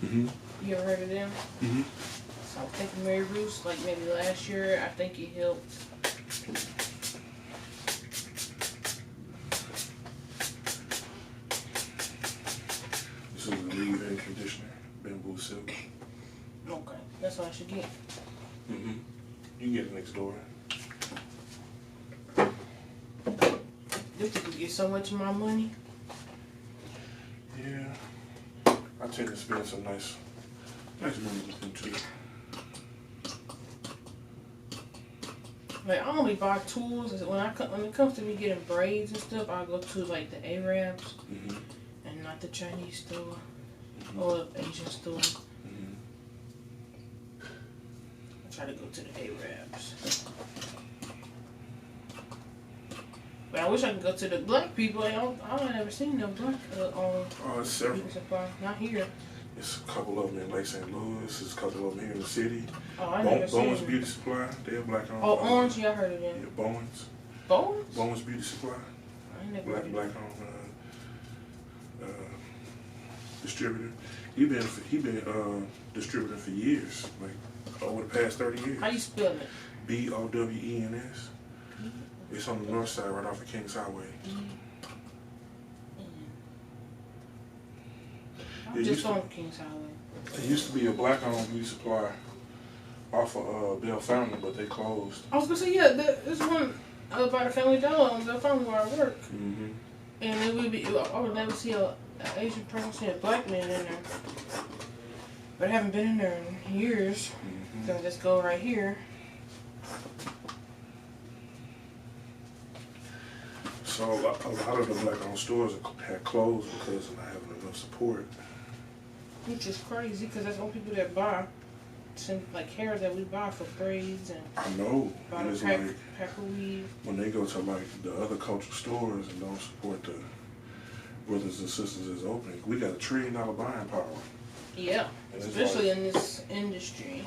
You ever heard of them? So I was thinking Mary Ruth's, like maybe last year. I think it helped. This is a leave-in conditioner, bamboo silk. Okay, that's what I should get. You can get it next door. This could get so much of my money. Yeah, I tend to spend some nice money with them too. Like I only buy tools when it comes to me getting braids and stuff. I go to like the Arabs and not the Chinese store or the Asian store. I try to go to the Arabs. But I wish I could go to the black people. I've never seen no black it's several. beauty supply. Not here. It's a couple of them in Lake St. Louis. There's a couple of them here in the city. Oh, I never seen Bowen's them. Beauty Supply. They're black owned. Oh, Orange, yeah, I heard of them. Yeah, Bowen's. Bowen's? Bowen's Beauty Supply. I ain't never heard of Black owned distributor. He been distributing for years, like over the past 30 years. How you spell it? BOWENS. It's on the north side, right off of Kings Highway. I'm just on Kings Highway. It used to be a black-owned beauty supply off of Bell Fountain, but they closed. I was gonna say, yeah, there's one by the Family Dollar on Bell Fountain where I work. And it would be, I would never see an Asian person, see a black man in there. But I haven't been in there in years. So I just go right here. So a lot of the black-owned stores had closed because of not having enough support. Which is crazy because that's all people that buy, like hair that we buy for braids and I know. buy And the it's pack like of weave. when they go to like the other cultural stores and don't support the brothers and sisters that's opening, we got $1 trillion buying power. Yeah, And especially like, in this industry.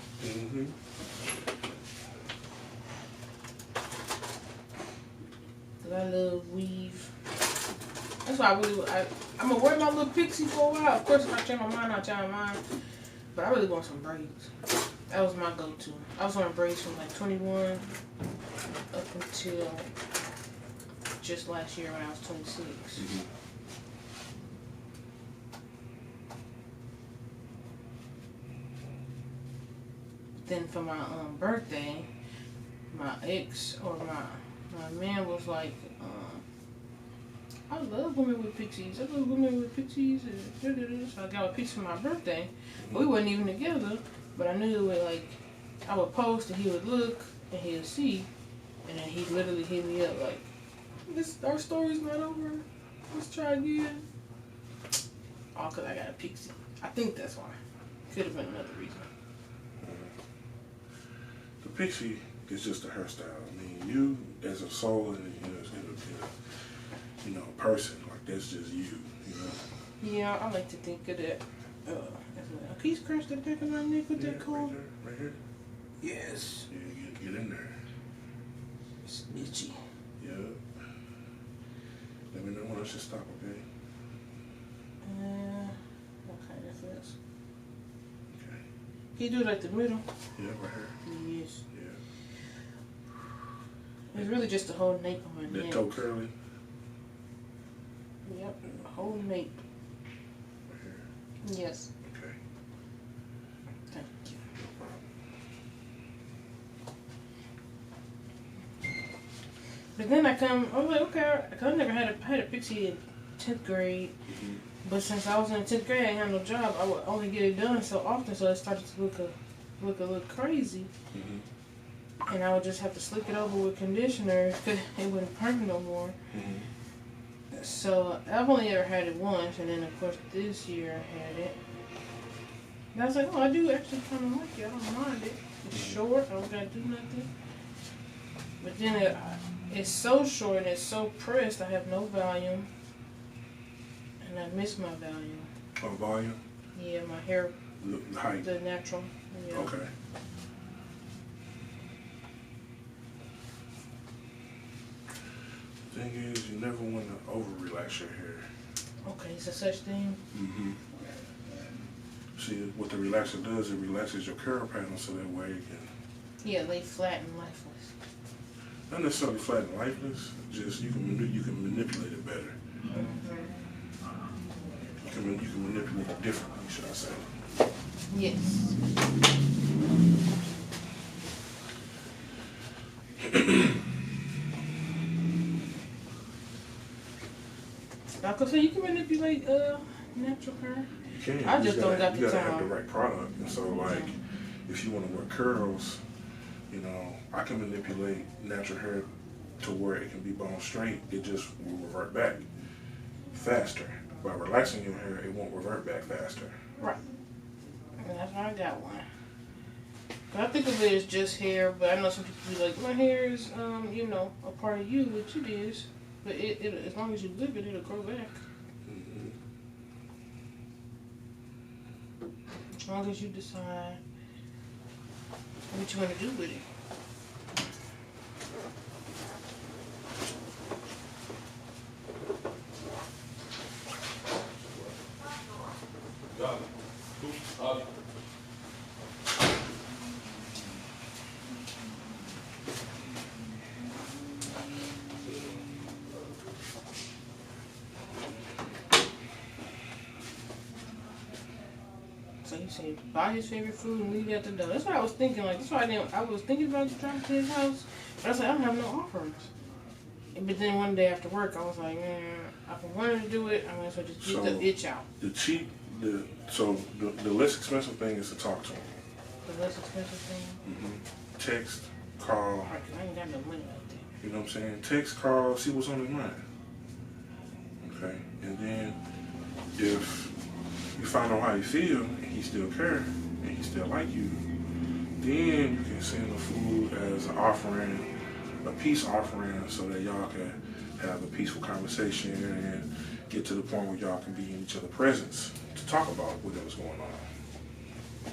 I love weave. That's why I'm gonna wear my little pixie for a while. Of course, if I change my mind, I'll change my mind. But I really want some braids. That was my go-to. I was on braids from like 21 up until just last year when I was 26. Then for my birthday, my ex or my man was like, I love women with pixies. I love women with pixies. So I got a pixie for my birthday. We wasn't even together, but I knew it would, like, I would post and he would look and he would see, and then he literally hit me up like, our story's not over. Let's try again. All because I got a pixie. I think that's why. Could have been another reason. The pixie is just a hairstyle. I mean, you as a soul and a person, like that's just you, you know. Yeah, I like to think of that. As well. Can you scratch the back of my neck with that comb? Right here. Yes. Yeah, get in there. It's itchy. Yeah. Let me know when I should stop, okay? Okay, that feels. Okay. Can you do it like the middle? Yeah, right here. Yes. Yeah. It's really just the whole nape of my neck. That toe curly? Yep, the whole nape. Right here. Yes. Okay. Thank you. But then I was like, okay, I never had a pixie in 10th grade. But since I was in 10th grade, I didn't have no job. I would only get it done so often, so it started to look a little crazy. And I would just have to slick it over with conditioner because it wouldn't perm no more. So I've only ever had it once, and then of course this year I had it. And I was like, oh, I do actually kind of like it. I don't mind it. It's short. I don't gotta do nothing. But then it's so short and it's so pressed. I have no volume, and I miss my volume. Oh, volume? Yeah, my hair. The height. The natural. Yeah. Okay. The thing is, you never want to over relax your hair. Okay, is there such thing? See, what the relaxer does, it relaxes your curl pattern so that way it can. Yeah, lay flat and lifeless. Not necessarily flat and lifeless, just you can manipulate it better. You can manipulate it differently, should I say. Yes. Like I said, you can manipulate natural hair. You can. I just don't got the time. You gotta have the right product. And so, like, if you want to wear curls, you know, I can manipulate natural hair to where it can be bone straight. It just will revert back faster. By relaxing your hair, it won't revert back faster. Right. And that's why I got one. But I think of it as just hair, but I know some people be like, my hair is, you know, a part of you, which it is. But it as long as you live it, it'll grow back. Mm-hmm. As long as you decide what you want to do with it. So you say buy his favorite food and leave it at the door. That's what I was thinking. Like that's why I was thinking about driving to his house, but I was like, I don't have no offerings. But then one day after work, I was like, man, if I wanted to do it, I might as well just get the itch out. The less expensive thing is to talk to him. The less expensive thing? Mm-hmm. Text, call. Right, 'cause I ain't got no money like that. You know what I'm saying? Text, call, see what's on his mind. Okay? And then if you find out how you feel and he still care and he still like you, then you can send the food as an offering, a peace offering, so that y'all can have a peaceful conversation and get to the point where y'all can be in each other's presence to talk about whatever's going on.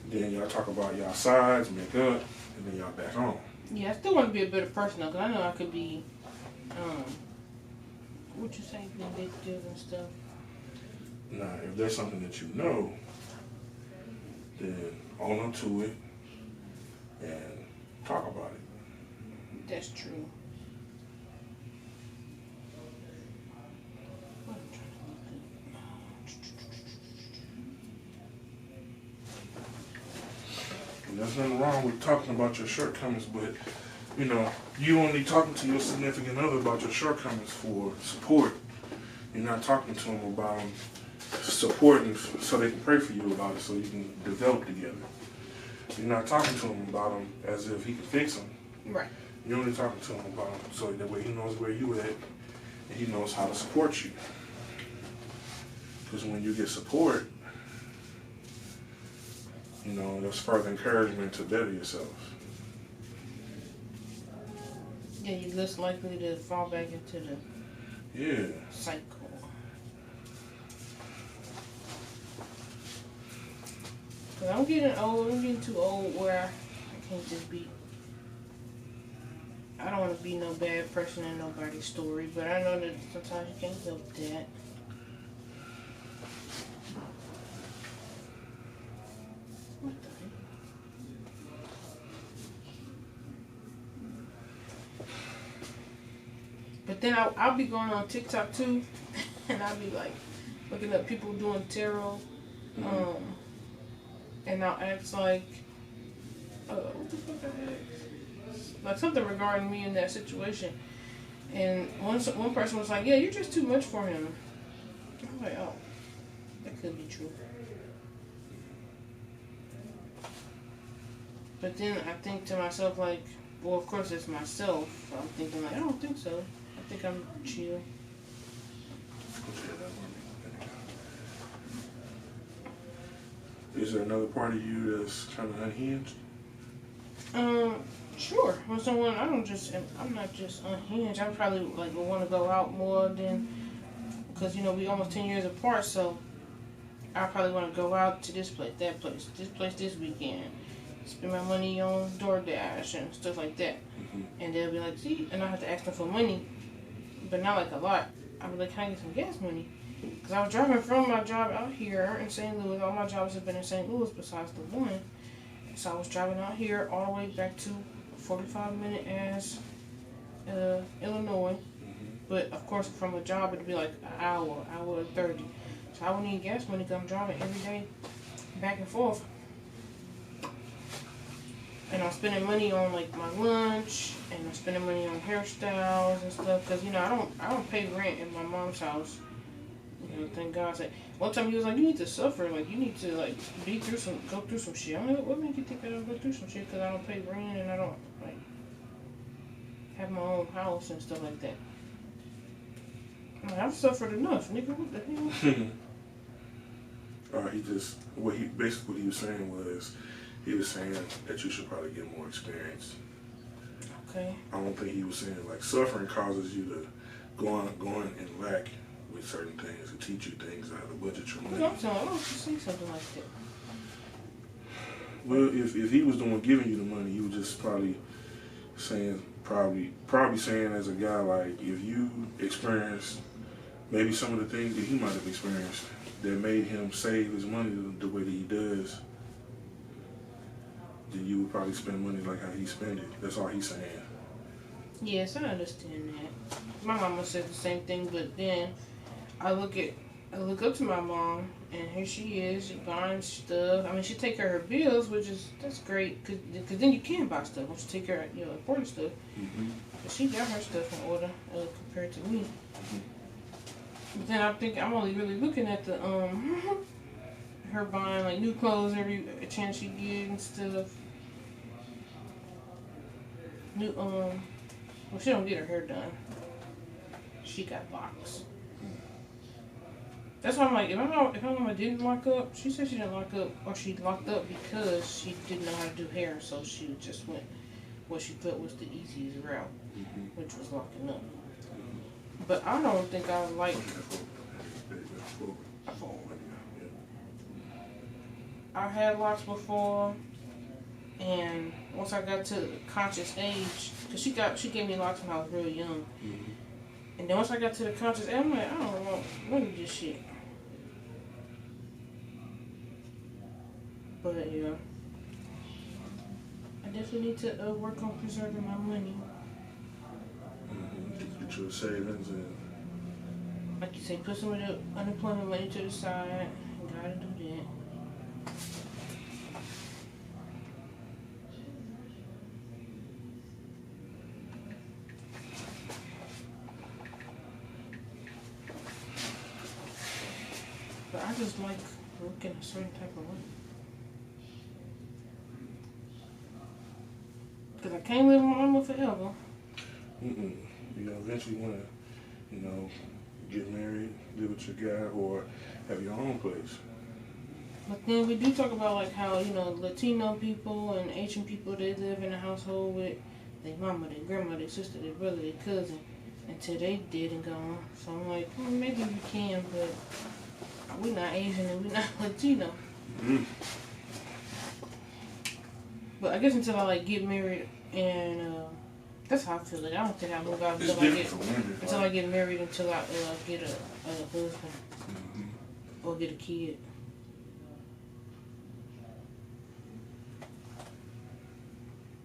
Then y'all talk about y'all sides, make up, and then y'all back on. Yeah, I still want to be a better person though, 'cause I know I could be, what you say, vindictive and stuff. Now, if there's something that you know, then own up to it and talk about it. That's true. And there's nothing wrong with talking about your shortcomings, but you know, you only talking to your significant other about your shortcomings for support. You're not talking to them about them supporting so they can pray for you about it so you can develop together. You're not talking to him about them as if he can fix them. Right. You're only talking to him about them so that way he knows where you at and he knows how to support you. Because when you get support, you know, that's further encouragement to better yourself. Yeah, you're less likely to fall back into the cycle. Cause I'm getting old. I'm getting too old where I can't just be. I don't want to be no bad person in nobody's story, but I know that sometimes you can't help that. What the heck? But then I'll be going on TikTok too, and I'll be like looking at people doing tarot, and I'll ask like, what the fuck I asked? Like something regarding me in that situation. And one person was like, yeah, you're just too much for him. I was like, oh, that could be true. But then I think to myself like, well, of course it's myself. I'm thinking like, I don't think so. I think I'm chill. Is there another part of you that's kind of unhinged? Sure. When someone, I'm not just unhinged. I probably like would want to go out more than, because you know we almost 10 years apart. So I probably want to go out to this place, that place, this weekend. Spend my money on DoorDash and stuff like that. Mm-hmm. And they'll be like, see, and I have to ask them for money, but not like a lot. I'll be like, can I get some gas money? Because I was driving from my job out here in St. Louis. All my jobs have been in St. Louis besides the one. So I was driving out here all the way back to 45-minute ass Illinois. But of course, from a job, it'd be like an hour and 30. So I would need gas money because I'm driving every day back and forth. And I'm spending money on like my lunch, and I'm spending money on hairstyles and stuff. Cause you know I don't pay rent in my mom's house. You know, thank God. Like, one time he was like, you need to suffer, like you need to like go through some shit. I'm like, what made you think I don't go through some shit? Cause I don't pay rent and I don't like have my own house and stuff like that. I'm like, I've suffered enough, nigga. What the hell? What he was saying that you should probably get more experience. Okay. I don't think he was saying like suffering causes you to go on and lack with certain things and teach you things how to budget your money. I'm saying, I don't see something like that. Well, if he was the one giving you the money, he was just probably saying saying as a guy, like if you experienced maybe some of the things that he might have experienced that made him save his money the way that he does, then you would probably spend money like how he spent it. That's all he's saying. Yes, I understand that. My mama said the same thing, but then I look up to my mom, and here she is buying stuff. I mean, she take care of her bills, that's great, cause then you can buy stuff once you take care of important stuff. Mm-hmm. But she got her stuff in order compared to me. Mm-hmm. But then I'm only really looking at the her buying like new clothes every chance she get and stuff. New well, she don't get her hair done. She got locks. That's why I'm like, if my mama didn't lock up, she said she didn't lock up, or she locked up because she didn't know how to do hair, so she just went what she thought was the easiest route, which was locking up. But I don't think I would like. I had locks before, and once I got to conscious age, cause she gave me locks when I was real young, and then once I got to the conscious age, I'm like, I don't want none of this shit. But yeah, I definitely need to work on preserving my money. Get your savings and, like you say, put some of the unemployment money to the side. Gotta do that. But I just like looking a certain type of way. Because I can't live with my mama forever. you eventually want to, get married, live with your guy, or have your own place. But then we do talk about like how, Latino people and Asian people, they live in a household with their mama, their grandma, their sister, their brother, their cousin, until they dead and gone. So I'm like, maybe we can, but we're not Asian and we're not Latino. Mm-hmm. But I guess until I like get married, and that's how I feel. Like I don't think I move out It's until I get married, until I get a husband or get a kid.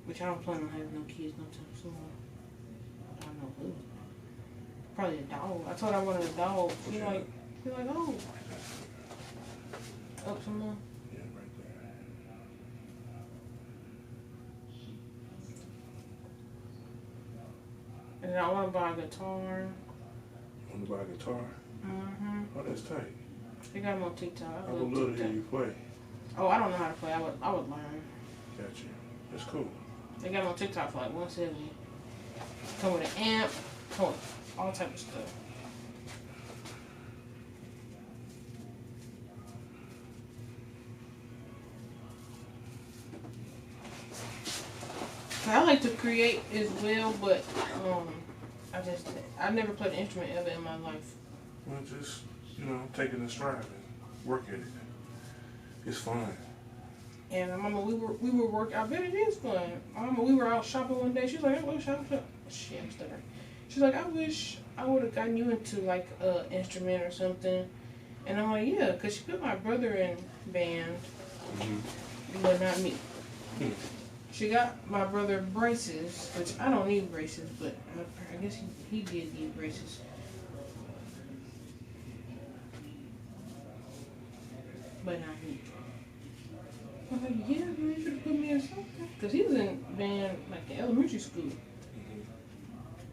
Which I don't plan on having no kids no time soon. I don't know who. Probably a dog. I told her I wanted a dog. She's like, oh. Up some more. Yeah, right there. And then I want to buy a guitar. You want to buy a guitar? Mm-hmm. Oh, that's tight. They got them on TikTok. I would love to hear you play. Oh, I don't know how to play. I would learn. Gotcha. That's cool. They got them on TikTok for like $170. Come with an amp. Come with all type of stuff. I like to create as well, but I never played an instrument ever in my life. Well, just take it in stride and work at it. It's fun. And my mama, we were working. I bet it is fun. My mama, we were out shopping one day. She was like, "Hey, let's shop." Shit, I'm stuttering. She's like, I wish I would have gotten you into like an instrument or something. And I'm like, yeah, because she put my brother in band, but not me. She got my brother braces, which I don't need braces, but I guess he did need braces. But not me. I was like, yeah, man, you should have put me in something. Because he was in band, like, in elementary school.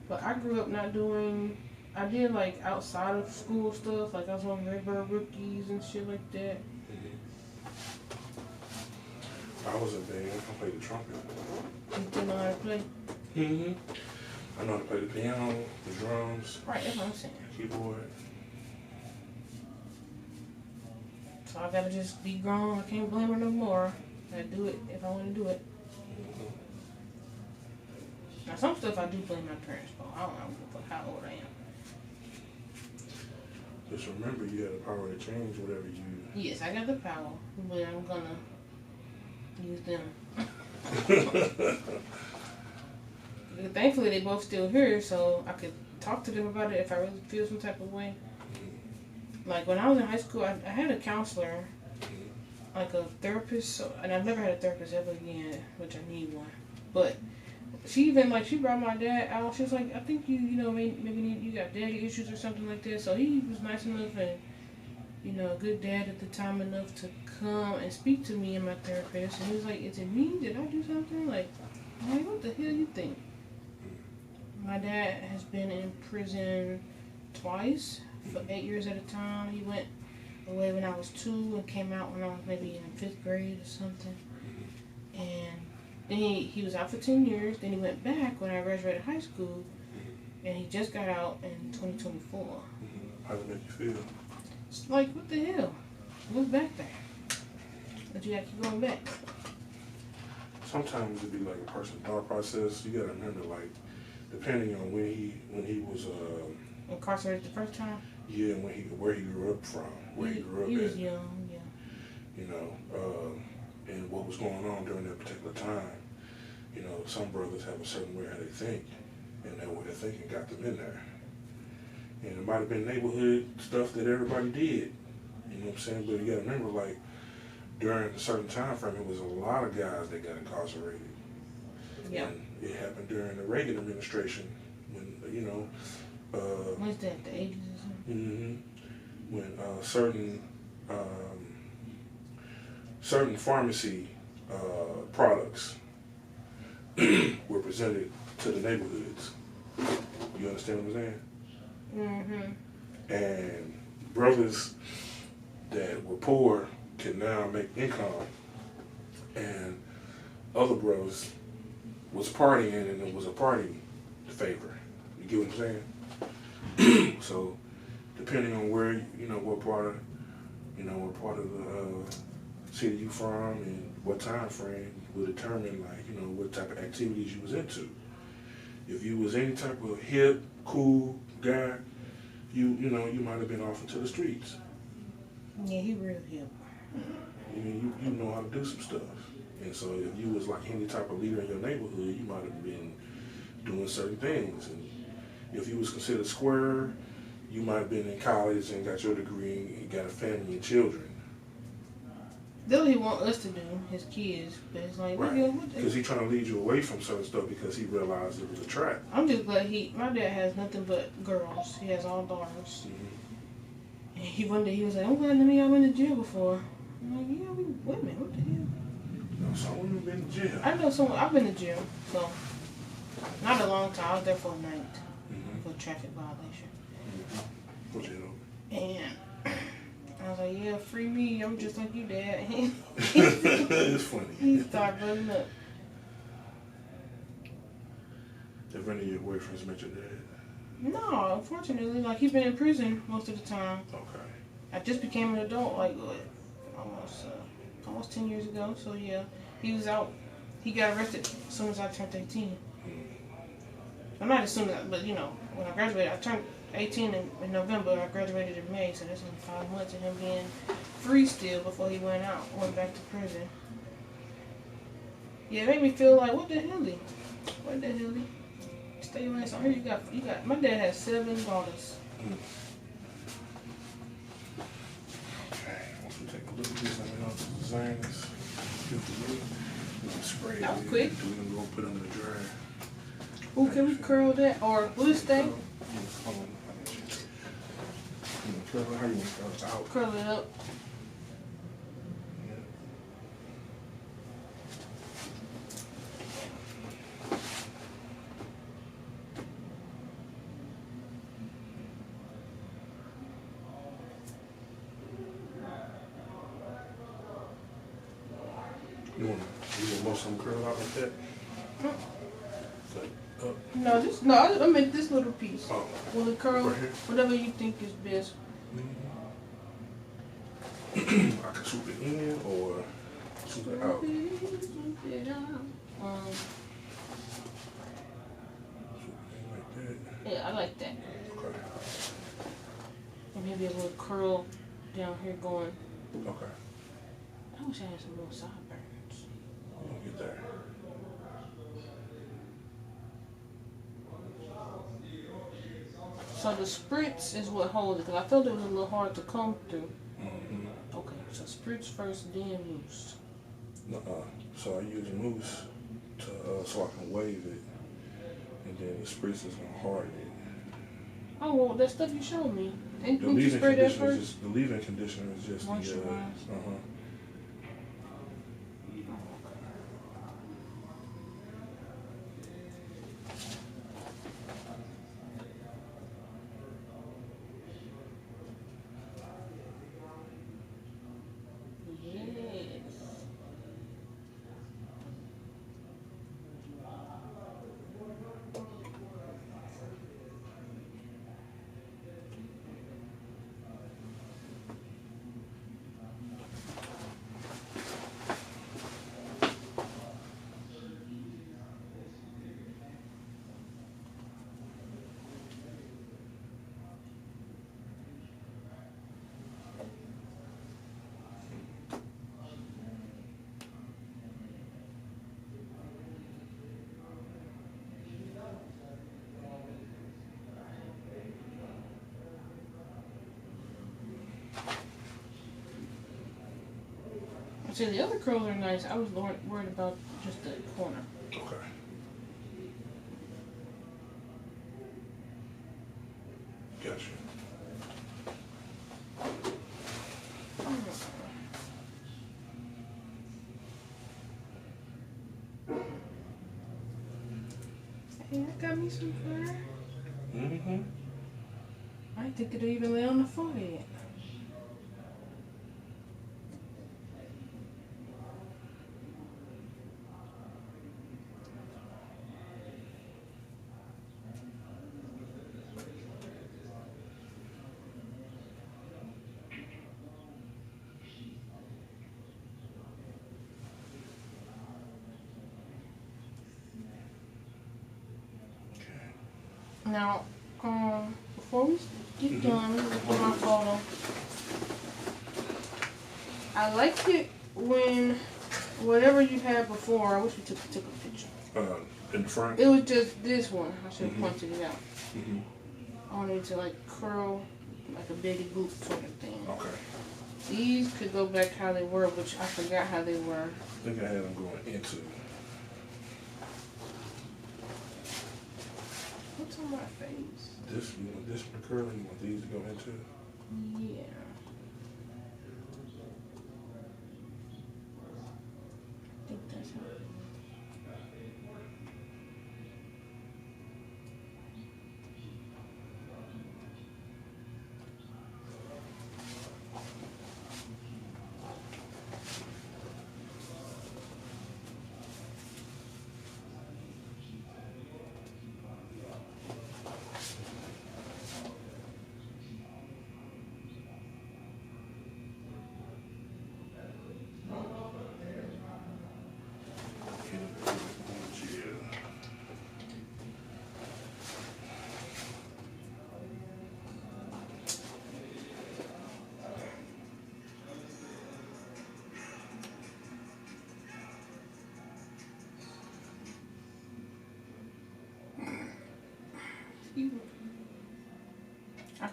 But I grew up not doing, I did, like, outside of school stuff. Like, I was on Redbird Rookies and shit like that. I was in band. I played the trumpet. You still know how to play? I know how to play the piano, the drums. Right, that's what I'm saying. Keyboard. So I gotta just be grown. I can't blame her no more. I gotta do it if I want to do it. Now, some stuff I do blame my parents for. I don't know how old I am. Just remember, you have the power to change whatever you... Yes, I got the power, but I'm gonna use them. Thankfully, they both still here, so I could talk to them about it if I really feel some type of way. Like, when I was in high school, I had a counselor, like a therapist, so, and I've never had a therapist ever again, which I need one. But she even, like, she brought my dad out. She was like, I think maybe you got daddy issues or something like that. So he was nice enough and, a good dad at the time enough to come and speak to me and my therapist. And he was like, is it me? Did I do something? Like, I'm like, what the hell you think? My dad has been in prison twice for 8 years at a time. He went away when I was 2 and came out when I was maybe in 5th grade or something. And then he was out for 10 years. Then he went back when I graduated high school. And he just got out in 2024. How did it make you feel? It's like, what the hell? What's back there? But you got to keep going back. Sometimes it be like a personal thought process. You gotta remember, like, depending on when he was incarcerated the first time? Yeah, where he grew up from, He was young, yeah. And what was going on during that particular time. Some brothers have a certain way how they think, and that way of thinking got them in there. And it might have been neighborhood stuff that everybody did. You know what I'm saying? But you gotta remember, like, during a certain time frame, it was a lot of guys that got incarcerated. Yeah. And it happened during the Reagan administration when, when's that, the 80s or something? When certain pharmacy products were presented to the neighborhoods. You understand what I'm saying? And brothers that were poor can now make income, and other brothers was partying and it was a party favor. You get what I'm saying? So depending on where, what part of the city you from and what time frame will determine, like, what type of activities you was into. If you was any type of hip, cool guy, you might have been off into the streets. Yeah, he real hip. You know how to do some stuff. And so if you was like any type of leader in your neighborhood, you might have been doing certain things. And if you was considered square, you might have been in college and got your degree and got a family and children. That's what he want us to do, his kids. But it's like, right. Because he's trying to lead you away from certain stuff because he realized it was a trap. I'm just glad my dad has nothing but girls. He has all daughters. And he was like, I'm glad none of y'all been to jail before. I'm like, yeah, we women, what the hell? Some women been to jail. I know someone, I've been to jail, so not a long time. I was there for a night for a traffic violation. For jail. And I was like, yeah, free me. I'm just like you, Dad. It's funny. He started buzzing up. Have any of your boyfriends met your dad? No, unfortunately, like, he's been in prison most of the time. Okay. I just became an adult, like, almost 10 years ago. So yeah, he was out. He got arrested as soon as I turned 18. I'm not as soon as, but when I graduated, I turned 18 in November. I graduated in May, so that's only 5 months of him being free still before he went back to prison. Yeah, it made me feel like, what the hell? Stay your ass on here. You got. My dad has 7 daughters. Okay, once we take a look at this, let me know if the design is good for you. We can spray it. That was quick. We're gonna go put it under the dryer. Ooh, can we curl that or will it stay? Hold on, I got you. You want to curl it? How you want to curl it? Out. Curl it up. Yeah. You want most of them curled out like that? So, No, I meant this little piece. oh, Will it curl? right here? Whatever you think is best. I can swoop it in or swoop it out. Swoop it out. Swoop it in like that. Yeah, I like that. Okay. And maybe a little curl down here going. Okay. I wish I had some little sideburns. We'll get there. So the spritz is what holds it, because I felt it was a little hard to comb through. Mm-hmm. Okay, so spritz first, then mousse. So I use mousse to so I can wave it, and then the spritz is gonna harden it. Oh, well, that stuff you showed me. Didn't you leave-in spray that conditioner is first? just the leave-in conditioner is just Moisturize. Yes. See, the other curls are nice. I was worried about just the corner. Okay. Gotcha. Hey, I got me some fur. I think it'll even lay on the forehead. Now, before we get done with my photo, I liked it when whatever you had before. I wish we took a picture. In the front. It was just this one. I should have pointed it out. Mm-hmm. I wanted it to like curl like a baby boot sort of thing. Okay. These could go back how they were, which I forgot how they were. I think I had them going into. What's on my face? This, you want this one to curl, you want these to go into? Yeah. I think that's how.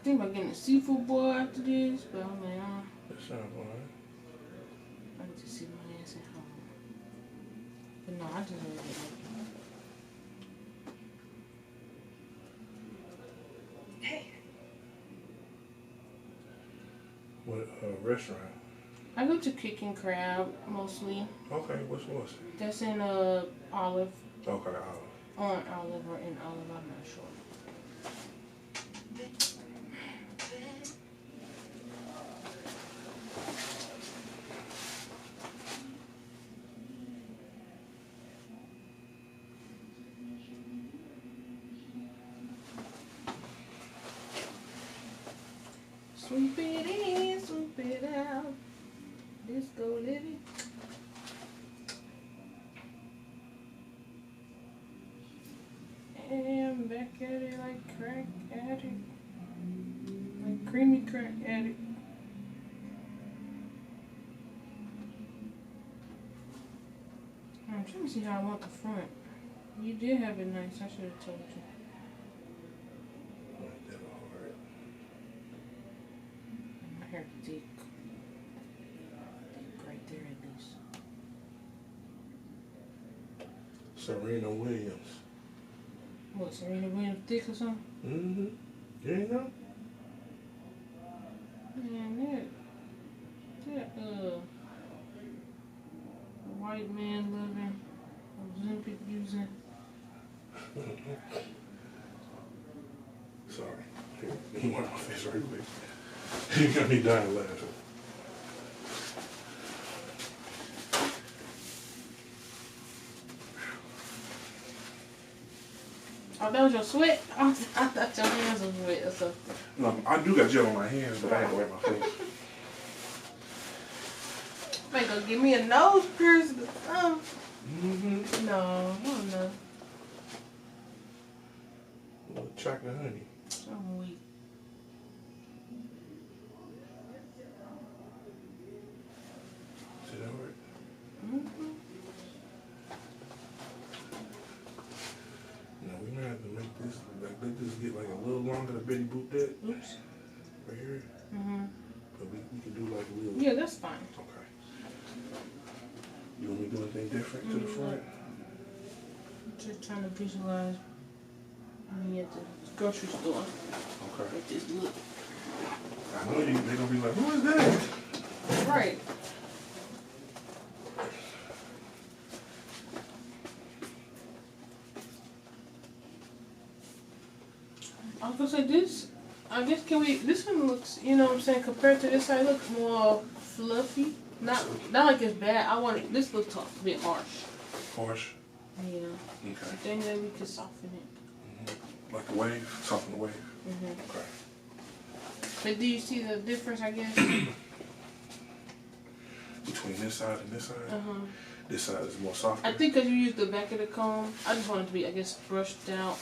think about getting a seafood boil after this, but I'm like, That sounds alright. I can just sit my ass at home. But no, I just really like it. Hey. What restaurant? I go to Kick and Crab mostly. Okay, what's That's in Olive. Okay, On Olive or in Olive, I'm not sure. Swoop it in, swoop it out. Disco living. And back at it like crack addict. Like creamy crack addict. I'm trying to see how I want the front. You did have it nice, I should have told you. My hair thick. Right there at least. Serena Williams. What, Serena Williams thick or something? Mm-hmm. You ain't know? Man, that white man living, Olympic using. Sorry. Here, let me wipe my face right quick. You got me dying laughing. Oh, that was your sweat? I thought your hands was wet or something. No, I do got gel on my hands, but I had to wipe my face. Might go give me a nose piercing or something. Mm-hmm. No, I don't know. A little chocolate honey. I'm weak. See that work? Mm-hmm. Now we might have to make this, like, let this get like a little longer to Betty Boop that. Oops. Right here. Mm-hmm. But we can do like a little. Yeah, that's fine. Okay. You want me to do anything different to the front? Just trying to visualize me at the grocery store Okay. with this look. I know you. They're gonna be like, who is that? Right. I was gonna say this. I guess this one looks, you know what I'm saying, compared to this side, looks more fluffy. Not like it's bad. This looks a bit harsh. Harsh. Yeah. Okay. I think that we could soften it. Mm-hmm. Like the wave, soften the wave. Mm-hmm. Okay. But do you see the difference, I guess? Between this side and this side, Uh-huh. this side is more softer. I think because you used the back of the comb, I just want it to be, I guess, brushed out